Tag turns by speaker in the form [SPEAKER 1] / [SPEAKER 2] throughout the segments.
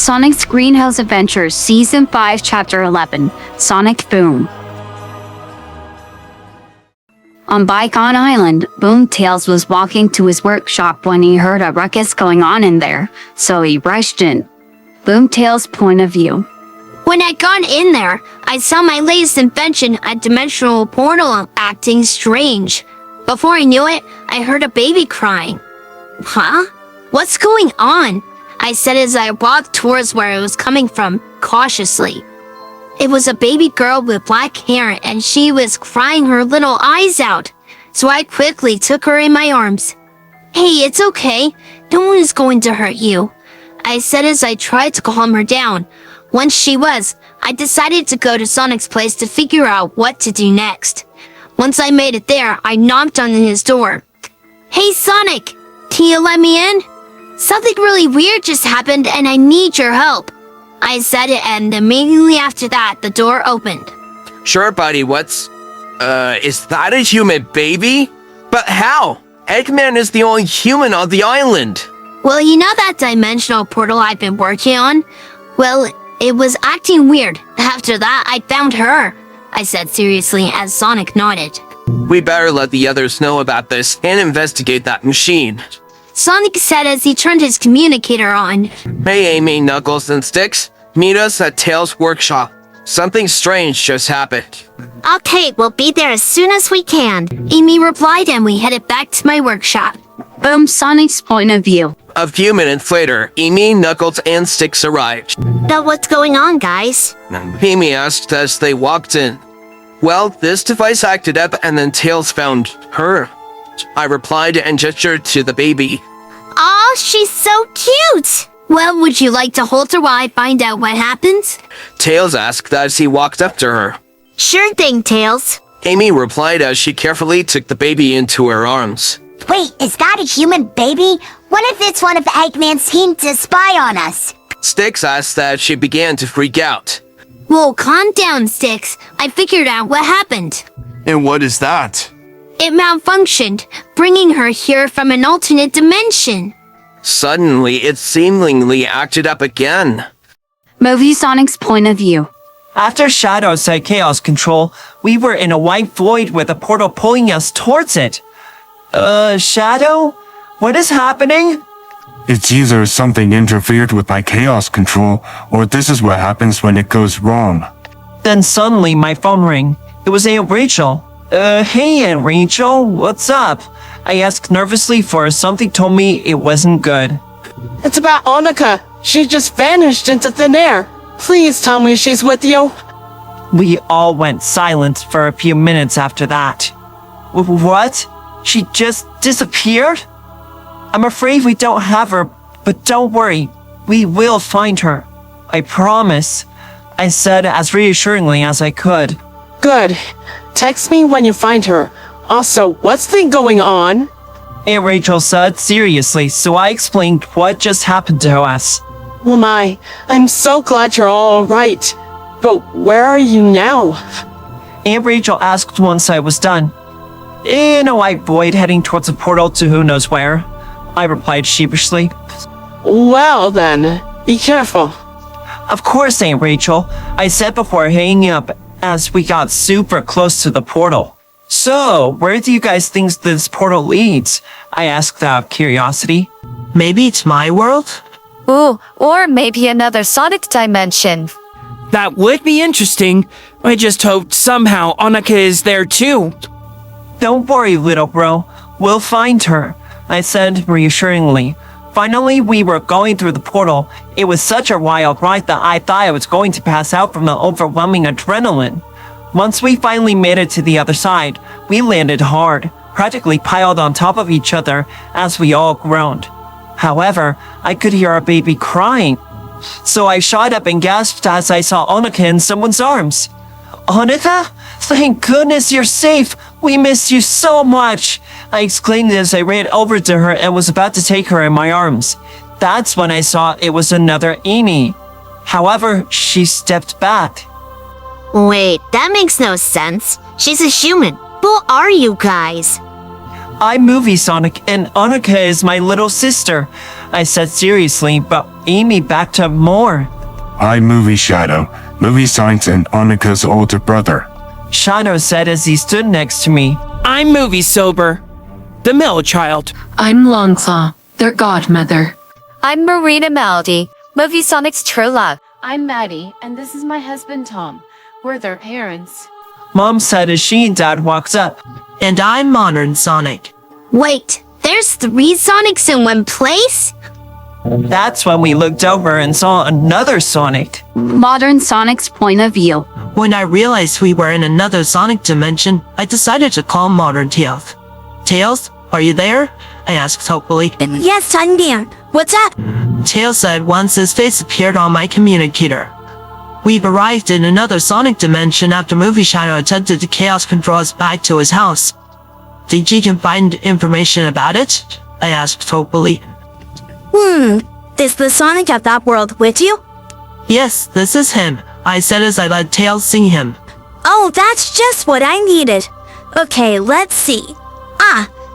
[SPEAKER 1] Sonic's Greenhouse Adventures Season 5 Chapter 11 Sonic Boom. On Bicon Island, Boomtails was walking to his workshop when he heard a ruckus going on in there, so he rushed in. Boomtails' point of view.
[SPEAKER 2] When I got in there, I saw my latest invention, a dimensional portal, acting strange. Before I knew it, I heard a baby crying. Huh? What's going on? I said as I walked towards where it was coming from, cautiously. It was a baby girl with black hair, and she was crying her little eyes out. So I quickly took her in my arms. Hey, it's okay. No one is going to hurt you, I said as I tried to calm her down. Once she was, I decided to go to Sonic's place to figure out what to do next. Once I made it there, I knocked on his door. Hey Sonic, can you let me in? Something really weird just happened and I need your help, I said it, and immediately after that, the door opened.
[SPEAKER 3] Sure, buddy, is that a human baby? But how? Eggman is the only human on the island.
[SPEAKER 2] Well, you know that dimensional portal I've been working on? Well, it was acting weird. After that, I found her, I said seriously as Sonic nodded.
[SPEAKER 3] We better let the others know about this and investigate that machine.
[SPEAKER 2] Sonic said as he turned his communicator on.
[SPEAKER 3] Hey Amy, Knuckles, and Sticks. Meet us at Tails' workshop. Something strange just happened.
[SPEAKER 2] Okay, we'll be there as soon as we can, Amy replied, and we headed back to my workshop.
[SPEAKER 1] Boom, Sonic's point of view.
[SPEAKER 3] A few minutes later, Amy, Knuckles, and Sticks arrived.
[SPEAKER 2] Now what's going on, guys?
[SPEAKER 3] Amy asked as they walked in. Well, this device acted up and then Tails found her. I replied and gestured to the baby.
[SPEAKER 2] Aw, she's so cute! Well, would you like to hold her while I find out what happens?
[SPEAKER 3] Tails asked as he walked up to her.
[SPEAKER 2] Sure thing, Tails.
[SPEAKER 3] Amy replied as she carefully took the baby into her arms.
[SPEAKER 4] Wait, is that a human baby? What if it's one of Eggman's team to spy on us?
[SPEAKER 3] Sticks asked that she began to freak out.
[SPEAKER 2] Whoa, calm down, Sticks. I figured out what happened.
[SPEAKER 5] And what is that?
[SPEAKER 2] It malfunctioned, bringing her here from an alternate dimension.
[SPEAKER 3] Suddenly, it seemingly acted up again.
[SPEAKER 1] Movie Sonic's point of view.
[SPEAKER 6] After Shadow said chaos control, we were in a white void with a portal pulling us towards it. Shadow? What is happening?
[SPEAKER 5] It's either something interfered with my chaos control, or this is what happens when it goes wrong.
[SPEAKER 6] Then suddenly my phone rang. It was Aunt Rachel. Hey Aunt Rachel, what's up? I asked nervously, for something told me it wasn't good.
[SPEAKER 7] It's about Onika. She just vanished into thin air. Please tell me she's with you.
[SPEAKER 6] We all went silent for a few minutes after that. What? She just disappeared? I'm afraid we don't have her, but don't worry. We will find her. I promise, I said as reassuringly as I could.
[SPEAKER 7] Good. Text me when you find her. Also, what's been going on?
[SPEAKER 6] Aunt Rachel said seriously, so I explained what just happened to us.
[SPEAKER 7] Oh I'm so glad you're all right. But where are you now?
[SPEAKER 6] Aunt Rachel asked once I was done. In a white void heading towards a portal to who knows where, I replied sheepishly.
[SPEAKER 7] Well then, be careful.
[SPEAKER 6] Of course, Aunt Rachel, I said before hanging up as we got super close to the portal. So, where do you guys think this portal leads? I asked out of curiosity.
[SPEAKER 8] Maybe it's my world?
[SPEAKER 9] Ooh, or maybe another Sonic dimension.
[SPEAKER 8] That would be interesting. I just hope somehow Onika is there too.
[SPEAKER 6] Don't worry, little bro. We'll find her, I said reassuringly. Finally, we were going through the portal. It was such a wild ride that I thought I was going to pass out from the overwhelming adrenaline. Once we finally made it to the other side, we landed hard, practically piled on top of each other as we all groaned. However, I could hear our baby crying. So I shot up and gasped as I saw Onika in someone's arms. Onika? Thank goodness you're safe! We miss you so much! I exclaimed as I ran over to her and was about to take her in my arms. That's when I saw it was another Amy. However, she stepped back.
[SPEAKER 2] Wait, that makes no sense. She's a human. Who are you guys?
[SPEAKER 6] I'm Movie Sonic, and Onika is my little sister, I said seriously, but Amy backed up more.
[SPEAKER 5] I'm Movie Shadow, Movie Science and Annika's older brother.
[SPEAKER 6] Shadow said as he stood next to me.
[SPEAKER 8] I'm Movie Sober, the middle child.
[SPEAKER 10] I'm Longclaw, their godmother.
[SPEAKER 9] I'm Marina Maldi, Movie Sonic's true love.
[SPEAKER 10] I'm Maddie, and this is my husband Tom. We're their parents.
[SPEAKER 6] Mom said as she and Dad walked up.
[SPEAKER 11] And I'm Modern Sonic.
[SPEAKER 2] Wait, there's 3 Sonics in one place?
[SPEAKER 6] That's when we looked over and saw another Sonic.
[SPEAKER 1] Modern Sonic's point of view.
[SPEAKER 11] When I realized we were in another Sonic dimension, I decided to call Modern Tails. Tails, are you there? I asked hopefully.
[SPEAKER 2] Yes, I'm there. What's up?
[SPEAKER 11] Tails said once his face appeared on my communicator. We've arrived in another Sonic dimension after Movie Shadow attempted to chaos control us back to his house. Did you find information about it? I asked hopefully.
[SPEAKER 2] Is the Sonic of that world with you?
[SPEAKER 11] Yes, this is him, I said as I let Tails see him.
[SPEAKER 2] Oh, that's just what I needed. Okay, let's see.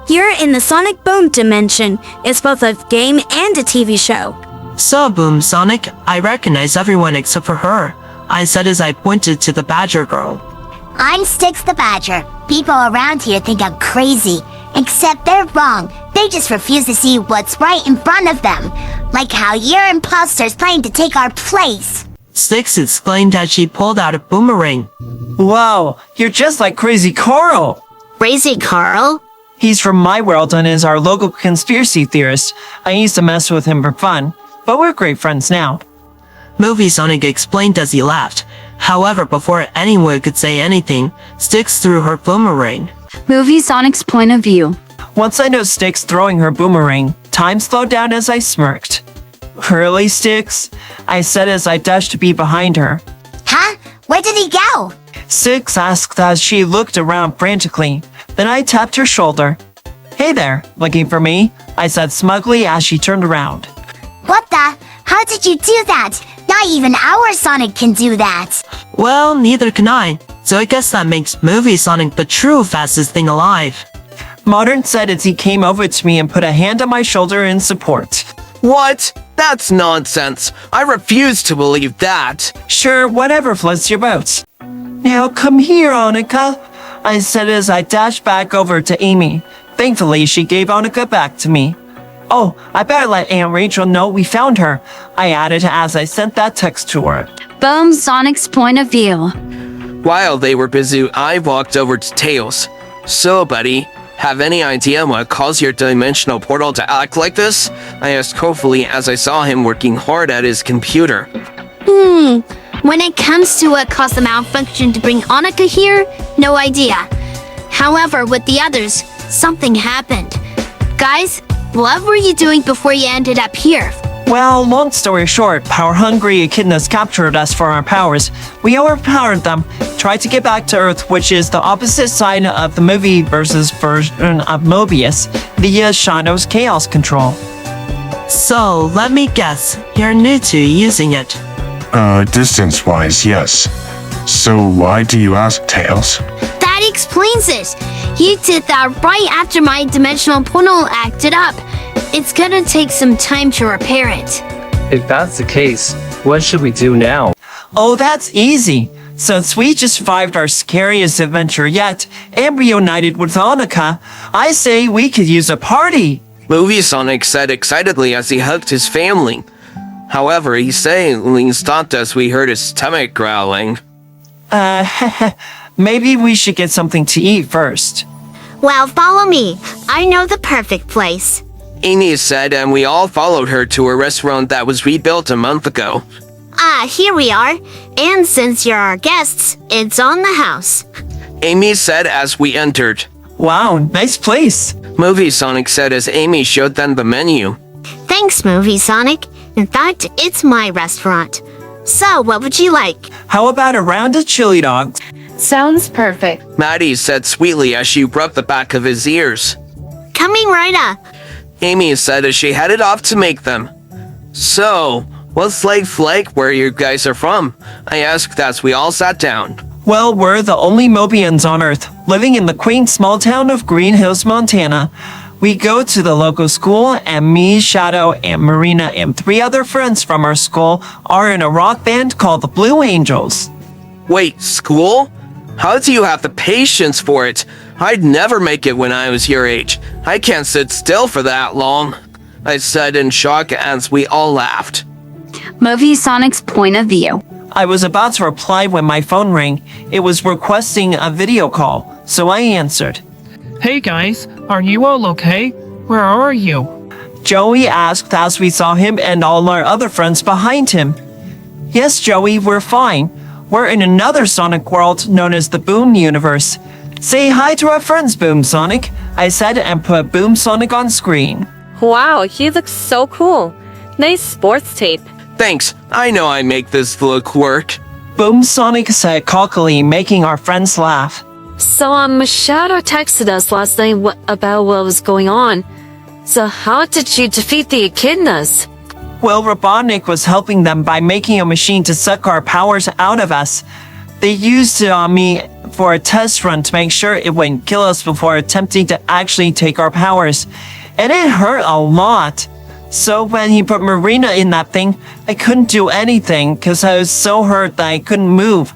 [SPEAKER 2] You're in the Sonic Boom dimension. It's both a game and a TV show.
[SPEAKER 11] So, Boom Sonic, I recognize everyone except for her, I said as I pointed to the Badger Girl.
[SPEAKER 4] I'm Styx the Badger. People around here think I'm crazy. Except they're wrong. They just refuse to see what's right in front of them. Like how you're imposters trying to take our place.
[SPEAKER 11] Styx exclaimed as she pulled out a boomerang.
[SPEAKER 6] Wow, you're just like Crazy Carl.
[SPEAKER 2] Crazy Carl?
[SPEAKER 6] He's from my world and is our local conspiracy theorist. I used to mess with him for fun, but we're great friends now.
[SPEAKER 11] Movie Sonic explained as he laughed. However, before anyone could say anything, Styx threw her boomerang.
[SPEAKER 1] Movie Sonic's point of view.
[SPEAKER 6] Once I noticed Styx throwing her boomerang, time slowed down as I smirked. Really, Styx? I said as I dashed to be behind her.
[SPEAKER 4] Huh? Where did he go?
[SPEAKER 6] Styx asked as she looked around frantically. Then I tapped her shoulder. Hey there, looking for me? I said smugly as she turned around.
[SPEAKER 4] What the? How did you do that? Not even our Sonic can do that.
[SPEAKER 11] Well, neither can I. So I guess that makes Movie Sonic the true fastest thing alive.
[SPEAKER 6] Modern said as he came over to me and put a hand on my shoulder in support.
[SPEAKER 3] What? That's nonsense. I refuse to believe that.
[SPEAKER 6] Sure, whatever floats your boat. Now come here, Annika, I said as I dashed back over to Amy. Thankfully, she gave Annika back to me. Oh, I better let Aunt Rachel know we found her, I added as I sent that text to her.
[SPEAKER 1] Boom Sonic's point of view.
[SPEAKER 3] While they were busy, I walked over to Tails. So, buddy, have any idea what caused your dimensional portal to act like this? I asked hopefully as I saw him working hard at his computer.
[SPEAKER 2] When it comes to what caused the malfunction to bring Annika here, no idea. However, with the others, something happened. Guys, what were you doing before you ended up here?
[SPEAKER 6] Well, long story short, power-hungry echidnas captured us for our powers. We overpowered them, tried to get back to Earth, which is the opposite side of the movie versus version of Mobius, via Shadow's chaos control.
[SPEAKER 11] So, let me guess, you're new to using it.
[SPEAKER 5] Distance-wise, yes. So why do you ask, Tails?
[SPEAKER 2] That explains it. You did that right after my dimensional portal acted up. It's gonna take some time to repair it.
[SPEAKER 12] If that's the case, what should we do now?
[SPEAKER 6] Oh, that's easy. Since we just survived our scariest adventure yet and reunited with Annika, I say we could use a party.
[SPEAKER 3] Movie Sonic said excitedly as he hugged his family. However, he suddenly stopped as we heard his stomach growling.
[SPEAKER 6] Maybe we should get something to eat first.
[SPEAKER 2] Well, follow me. I know the perfect place.
[SPEAKER 3] Amy said, and we all followed her to a restaurant that was rebuilt a month ago.
[SPEAKER 2] Here we are. And since you're our guests, it's on the house.
[SPEAKER 3] Amy said as we entered.
[SPEAKER 6] Wow, nice place.
[SPEAKER 3] Movie Sonic said as Amy showed them the menu.
[SPEAKER 2] Thanks, Movie Sonic. In fact, it's my restaurant. So, what would you like?
[SPEAKER 6] How about a round of chili dogs?
[SPEAKER 10] Sounds perfect.
[SPEAKER 3] Maddie said sweetly as she rubbed the back of his ears.
[SPEAKER 2] Coming right up.
[SPEAKER 3] Amy said as she headed off to make them. So, what's life like where you guys are from? I asked as we all sat down.
[SPEAKER 6] Well, we're the only Mobians on Earth, living in the quaint small town of Green Hills, Montana. We go to the local school, and me, Shadow, and Marina, and 3 other friends from our school are in a rock band called the Blue Angels.
[SPEAKER 3] Wait, school? How do you have the patience for it? I'd never make it when I was your age. I can't sit still for that long, I said in shock as we all laughed.
[SPEAKER 1] Movie Sonic's point of view.
[SPEAKER 6] I was about to reply when my phone rang. It was requesting a video call, so I answered.
[SPEAKER 8] Hey guys, are you all okay? Where are you?
[SPEAKER 6] Joey asked as we saw him and all our other friends behind him. Yes, Joey, we're fine. We're in another Sonic world known as the Boom Universe. Say hi to our friends, Boom Sonic, I said and put Boom Sonic on screen.
[SPEAKER 13] Wow, he looks so cool. Nice sports tape.
[SPEAKER 3] Thanks, I know I make this look work.
[SPEAKER 6] Boom Sonic said cockily, making our friends laugh.
[SPEAKER 13] So, Shadow texted us last night about what was going on. So how did you defeat the echidnas?
[SPEAKER 6] Well, Robotnik was helping them by making a machine to suck our powers out of us. They used it on me for a test run to make sure it wouldn't kill us before attempting to actually take our powers. And it hurt a lot. So when he put Marina in that thing, I couldn't do anything because I was so hurt that I couldn't move.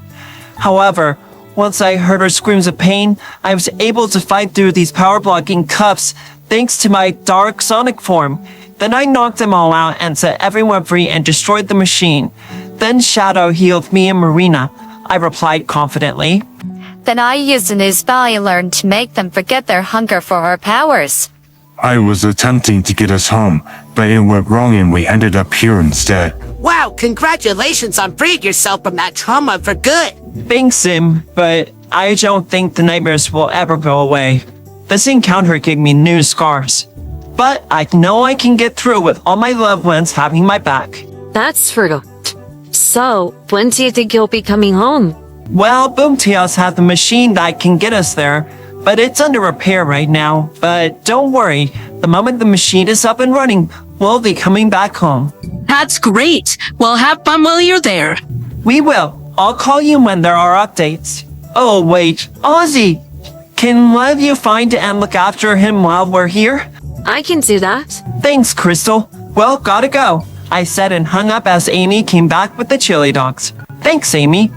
[SPEAKER 6] However, once I heard her screams of pain, I was able to fight through these power-blocking cuffs thanks to my dark Sonic form. Then I knocked them all out and set everyone free and destroyed the machine. Then Shadow healed me and Marina, I replied confidently.
[SPEAKER 9] Then I used a new spell I learned to make them forget their hunger for our powers.
[SPEAKER 5] I was attempting to get us home, but it went wrong and we ended up here instead.
[SPEAKER 7] Wow, congratulations on freeing yourself from that trauma for good.
[SPEAKER 6] Thanks, Sim, but I don't think the nightmares will ever go away. This encounter gave me new scars. But I know I can get through with all my loved ones having my back.
[SPEAKER 13] That's true. So, when do you think you'll be coming home?
[SPEAKER 6] Well, Boomtails has the machine that can get us there, but it's under repair right now. But don't worry, the moment the machine is up and running, we'll be coming back home.
[SPEAKER 14] That's great. Well, have fun while you're there.
[SPEAKER 6] We will. I'll call you when there are updates. Oh, wait. Ozzy! Can one of you find and look after him while we're here?
[SPEAKER 13] I can do that.
[SPEAKER 6] Thanks, Crystal. Well, gotta go, I said and hung up as Amy came back with the chili dogs. Thanks, Amy.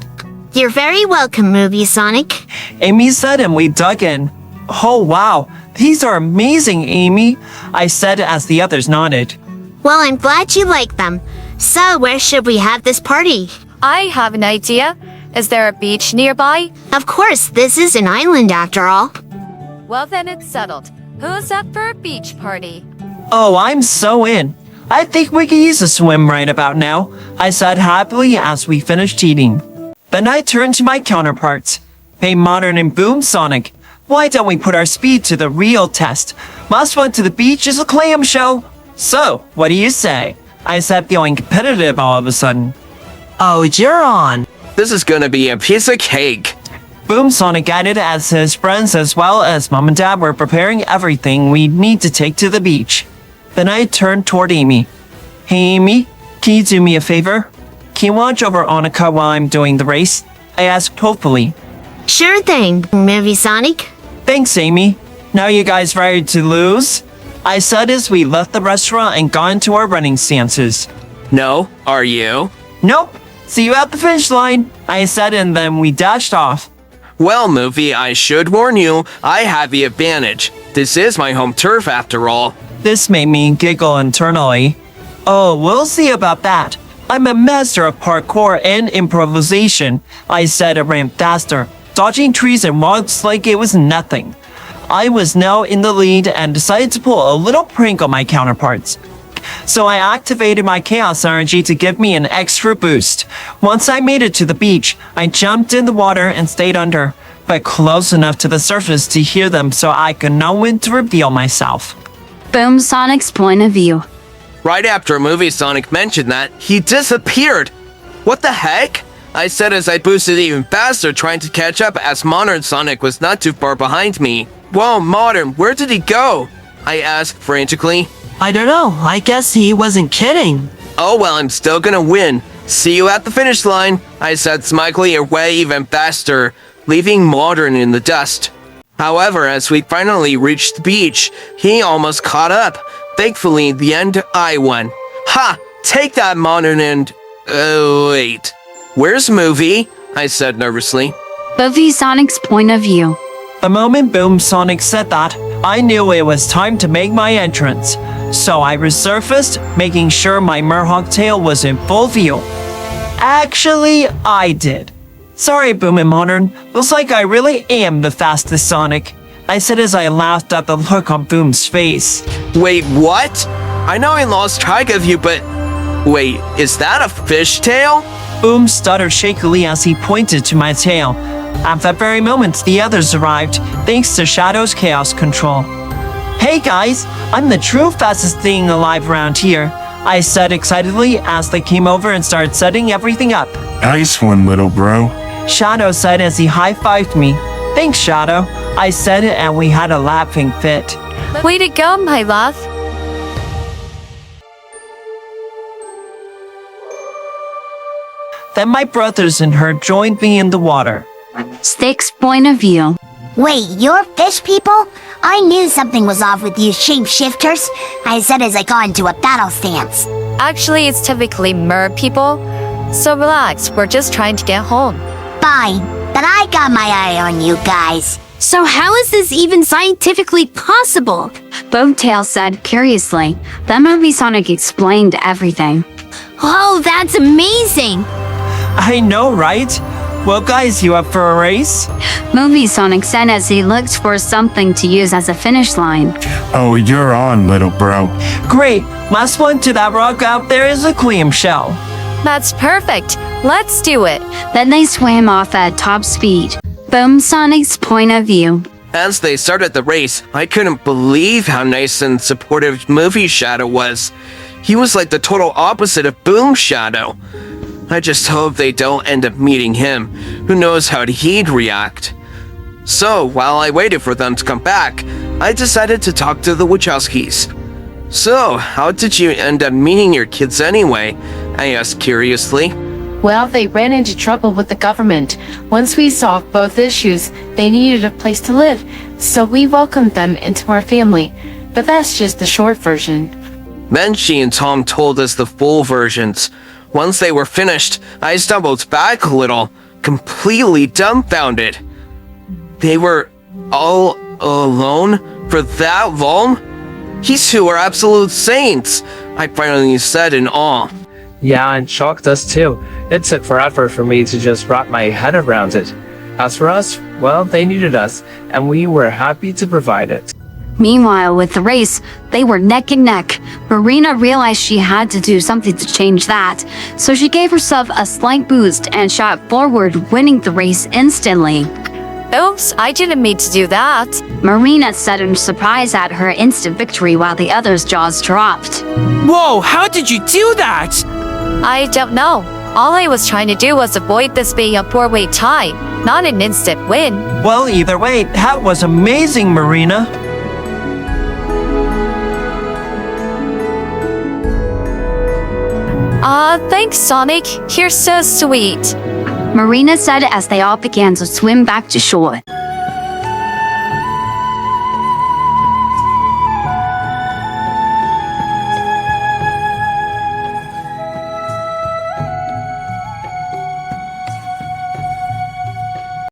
[SPEAKER 2] You're very welcome, Movie Sonic.
[SPEAKER 6] Amy said and we dug in. Oh, wow. These are amazing, Amy, I said as the others nodded.
[SPEAKER 2] Well, I'm glad you like them. So, where should we have this party?
[SPEAKER 9] I have an idea. Is there a beach nearby?
[SPEAKER 2] Of course, this is an island after all.
[SPEAKER 9] Well, then it's settled. Who's up for a beach party?
[SPEAKER 6] Oh, I'm so in. I think we could use a swim right about now, I said happily as we finished eating. Then I turned to my counterparts. Hey, Modern and Boom Sonic, why don't we put our speed to the real test? Last one to the beach is a clam show. So, what do you say? I said, feeling competitive all of a sudden.
[SPEAKER 11] Oh, you're on.
[SPEAKER 3] This is gonna be a piece of cake.
[SPEAKER 6] Boom Sonic added as his friends as well as Mom and Dad were preparing everything we'd need to take to the beach. Then I turned toward Amy. Hey Amy, can you do me a favor? Can you watch over Annika while I'm doing the race? I asked hopefully.
[SPEAKER 2] Sure thing, Movie Sonic.
[SPEAKER 6] Thanks, Amy. Now you guys ready to lose? I said as we left the restaurant and got into our running stances.
[SPEAKER 3] No, are you?
[SPEAKER 6] Nope. See you at the finish line, I said, and then we dashed off.
[SPEAKER 3] Well, Movie, I should warn you, I have the advantage. This is my home turf after all.
[SPEAKER 6] This made me giggle internally. Oh, we'll see about that. I'm a master of parkour and improvisation, I said and ran faster, dodging trees and rocks like it was nothing. I was now in the lead and decided to pull a little prank on my counterparts. So I activated my chaos energy to give me an extra boost. Once I made it to the beach, I jumped in the water and stayed under, but close enough to the surface to hear them so I could know when to reveal myself.
[SPEAKER 1] Boom Sonic's point of view.
[SPEAKER 3] Right after Movie Sonic mentioned that, he disappeared. What the heck? I said as I boosted even faster, trying to catch up as Modern Sonic was not too far behind me. Whoa, Modern, where did he go? I asked frantically.
[SPEAKER 11] I don't know. I guess he wasn't kidding.
[SPEAKER 3] Oh well, I'm still gonna win. See you at the finish line, I said smugly away even faster, leaving Modern in the dust. However, as we finally reached the beach, he almost caught up. Thankfully, in the end, I won. Ha! Take that, modern and... wait. Where's Movie? I said nervously.
[SPEAKER 1] Movie Sonic's point of view.
[SPEAKER 6] The moment Boom Sonic said that, I knew it was time to make my entrance. So I resurfaced, making sure my Murhawk tail was in full view. Actually, I did. Sorry, Boom and Modern. Looks like I really am the fastest Sonic. I said as I laughed at the look on Boom's face.
[SPEAKER 3] Wait, what? I know I lost track of you, but... Wait, is that a fishtail?
[SPEAKER 6] Boom stuttered shakily as he pointed to my tail. At that very moment, the others arrived, thanks to Shadow's chaos control. Hey guys, I'm the true fastest thing alive around here, I said excitedly as they came over and started setting everything up.
[SPEAKER 5] Nice one, little bro.
[SPEAKER 6] Shadow said as he high-fived me. Thanks, Shadow, I said, and we had a laughing fit.
[SPEAKER 9] Way to go, my love.
[SPEAKER 6] Then my brothers and her joined me in the water.
[SPEAKER 1] Stick's point of view.
[SPEAKER 4] Wait, you're fish people? I knew something was off with you shapeshifters. I said as I got into a battle stance.
[SPEAKER 9] Actually, it's typically mer people. So relax, we're just trying to get home.
[SPEAKER 4] Fine, but I got my eye on you guys.
[SPEAKER 2] So how is this even scientifically possible?
[SPEAKER 1] Boomtail said curiously. Then Movie Sonic explained everything.
[SPEAKER 2] Oh, that's amazing!
[SPEAKER 6] I know, right? Well, guys, you up for a race?
[SPEAKER 1] Movie Sonic said as he looked for something to use as a finish line.
[SPEAKER 5] Oh, you're on, little bro.
[SPEAKER 6] Great. Last one to that rock out there is a clamshell.
[SPEAKER 9] That's perfect. Let's do it.
[SPEAKER 1] Then they swam off at top speed. Boom Sonic's point of view.
[SPEAKER 3] As they started the race, I couldn't believe how nice and supportive Movie Shadow was. He was like the total opposite of Boom Shadow. I just hope they don't end up meeting him. Who knows how he'd react. So, while I waited for them to come back, I decided to talk to the Wachowskis. So, how did you end up meeting your kids anyway? I asked curiously.
[SPEAKER 10] Well, they ran into trouble with the government. Once we solved both issues, they needed a place to live, so we welcomed them into our family. But that's just the short version.
[SPEAKER 3] Then she and Tom told us the full versions. Once they were finished, I stumbled back a little, completely dumbfounded. They were all alone for that long? These two are absolute saints, I finally said in awe.
[SPEAKER 12] Yeah, and shocked us too. It took forever for me to just wrap my head around it. As for us, well, they needed us, and we were happy to provide it.
[SPEAKER 1] Meanwhile, with the race, they were neck and neck. Marina realized she had to do something to change that, so she gave herself a slight boost and shot forward, winning the race instantly.
[SPEAKER 9] Oops, I didn't mean to do that.
[SPEAKER 1] Marina said in surprise at her instant victory while the others' jaws dropped.
[SPEAKER 8] Whoa, how did you do that?
[SPEAKER 9] I don't know. All I was trying to do was avoid this being a 4-way tie, not an instant win.
[SPEAKER 6] Well, either way, that was amazing, Marina.
[SPEAKER 9] Thanks, Sonic. You're so sweet.
[SPEAKER 1] Marina said as they all began to swim back to shore.